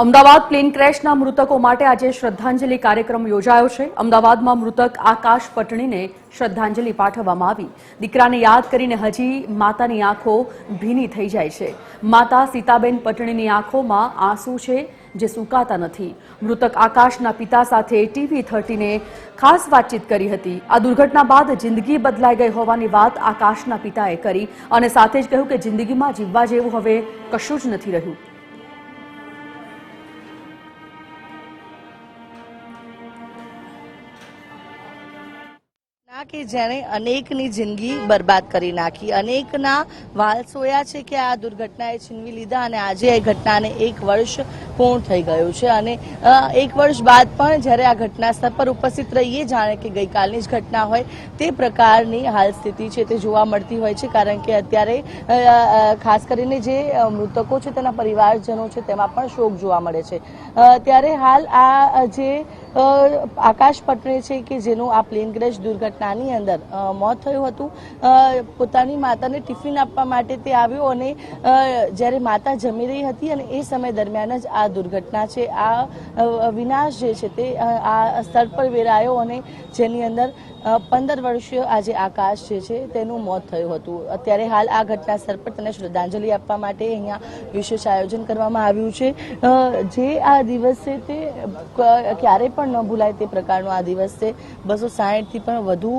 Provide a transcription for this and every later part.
Ahmedabad plane ક્રેશના મૃતકો માટે આજે શ્રદ્ધાંજલિ કાર્યક્રમ યોજાયો છે। અમદાવાદમાં મૃતક આકાશ પટણીને શ્રદ્ધાંજલિ પાઠવવામાં આવી। દીકરાને યાદ કરીને હજી માતાની આંખો ભીની થઈ જાય છે। માતા સીતાબેન પટણીની આંખોમાં આંસુ છે જે સુકાતા નથી। મૃતક આકાશના પિતા સાથે TV30 ખાસ વાતચીત કરી હતી। આ દુર્ઘટના બાદ જિંદગી બદલાઈ ગઈ હોવાની વાત આકાશના પિતાએ કરી અને સાથે જ કહ્યું કે જિંદગીમાં જીવવા જેવું હવે કશું જ નથી રહ્યું। કે જેણે અનેકની જિંદગી બરબાદ કરી નાખી, અનેકના વાલ સોયા છે કે આ દુર્ઘટનાએ છીનવી લીધા અને આજે એ ઘટનાને 1 વર્ષ પૂર્ણ થઈ ગયું છે અને 1 વર્ષ બાદ પણ જ્યારે આ ઘટના સ્થળ પર ઉપસ્થિત રહીએ જાણે કે ગઈકાલની જ ઘટના હોય તે પ્રકારની હાલ સ્થિતિ છે તે જોવા મળતી હોય છે। કારણ કે અત્યારે ખાસ કરીને જે મૃતકો છે તેના પરિવારજનો છે તેમાં પણ શોક જોવા મળે છે। ત્યારે હાલ આ જે આકાશ પટણી છે કે જેનું આ પ્લેન ક્રેશ દુર્ઘટનાની અંદર મોત થયું હતું, પોતાની માતાને ટિફિન આપવા માટે તે આવ્યો અને જ્યારે માતા જમી રહી હતી અને એ સમય દરમિયાન જ આ દુર્ઘટના છે, આ વિનાશ જે છે તે આ સ્થળ પર વેરાયો અને જેની અંદર 15 વર્ષીય આજે આકાશ જે છે તેનું મોત થયું હતું। અત્યારે હાલ આ ઘટના સ્થળ પર તેને શ્રદ્ધાંજલિ આપવા માટે અહીંયા વિશેષ આયોજન કરવામાં આવ્યું છે। જે આ દિવસ છે તે ક્યારેય પણ ન ભૂલાય તે પ્રકારનો આ દિવસ છે। 260થી પણ વધુ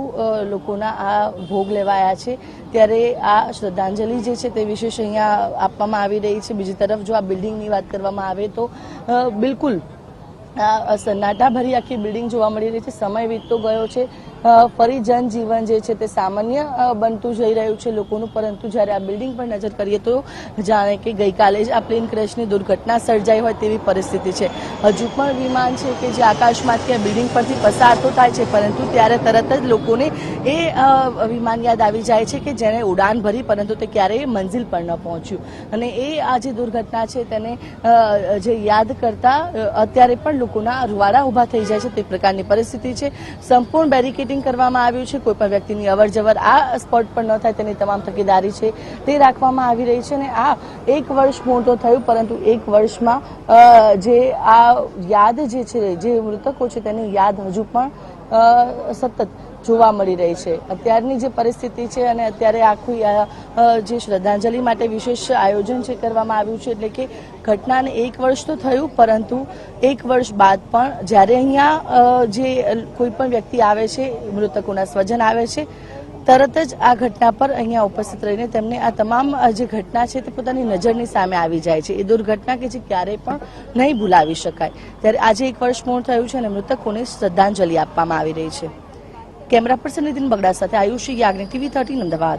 લોકોના આ ભોગ લેવાયા છે। ત્યારે આ શ્રદ્ધાંજલિ જે છે તે વિશેષ અહીંયા આપવામાં આવી રહી છે। બીજી તરફ જો આ બિલ્ડિંગની વાત કરવામાં આવે તો બિલકુલ સન્નાટાભરી આખી બિલ્ડિંગ જોવા મળી રહી છે। સમય વીતતો ગયો છે, ફરી જનજીવન જે છે તે સામાન્ય બનતું જઈ રહ્યું છે લોકોનું, પરંતુ જ્યારે આ બિલ્ડિંગ પર નજર કરીએ તો જાણે કે ગઈકાલે જ આ પ્લેન ક્રેશની દુર્ઘટના સર્જાઈ હોય તેવી પરિસ્થિતિ છે। હજુ પણ વિમાન છે કે જે આકાશમાંથી આ બિલ્ડિંગ પરથી પસાર તો થાય છે, પરંતુ ત્યારે તરત જ લોકોને એ વિમાન યાદ આવી જાય છે કે જેણે ઉડાન ભરી પરંતુ તે ક્યારેય મંજિલ પર ન પહોંચ્યું અને એ આ જે દુર્ઘટના છે તેને જે યાદ કરતા અત્યારે પણ લોકોના રૂવાડા ઊભા થઈ જાય છે તે પ્રકારની પરિસ્થિતિ છે। સંપૂર્ણ બેરિકેડિંગ કરવામાં આવ્યું છે, કોઈ પણ વ્યક્તિની અવરજવર આ સ્પોટ પર ન થાય તેની તમામ તકેદારી છે તે રાખવામાં આવી રહી છે અને આ 1 વર્ષ પૂર્ણ તો થયું, પરંતુ 1 વર્ષમાં જે આ યાદ જે છે, જે મૃતકો છે તેની યાદ હજુ પણ સતત જોવા મળી રહી છે। અત્યારની જે પરિસ્થિતિ છે અને અત્યારે આખું જે શ્રદ્ધાંજલિ માટે વિશેષ આયોજન છે કરવામાં આવ્યું છે, એટલે કે ઘટનાને 1 વર્ષ તો થયું, પરંતુ 1 વર્ષ બાદ પણ જ્યારે અહીંયા જે કોઈ પણ વ્યક્તિ આવે છે, મૃતકોના સ્વજન આવે છે, તરત જ આ ઘટના પર અહીંયા ઉપસ્થિત રહીને તેમને આ તમામ જે ઘટના છે તે પોતાની નજરની સામે આવી જાય છે। એ દુર્ઘટના કે જે ક્યારેય પણ નહીં ભૂલાવી શકાય। ત્યારે આજે 1 વર્ષ પૂર્ણ થયું છે અને મૃતકોને શ્રદ્ધાંજલિ આપવામાં આવી રહી છે। કેમેરા પર્સન નીતિન બગડા સાથે આયુષી યાજ્ઞિક TV13 અમદાવાદ।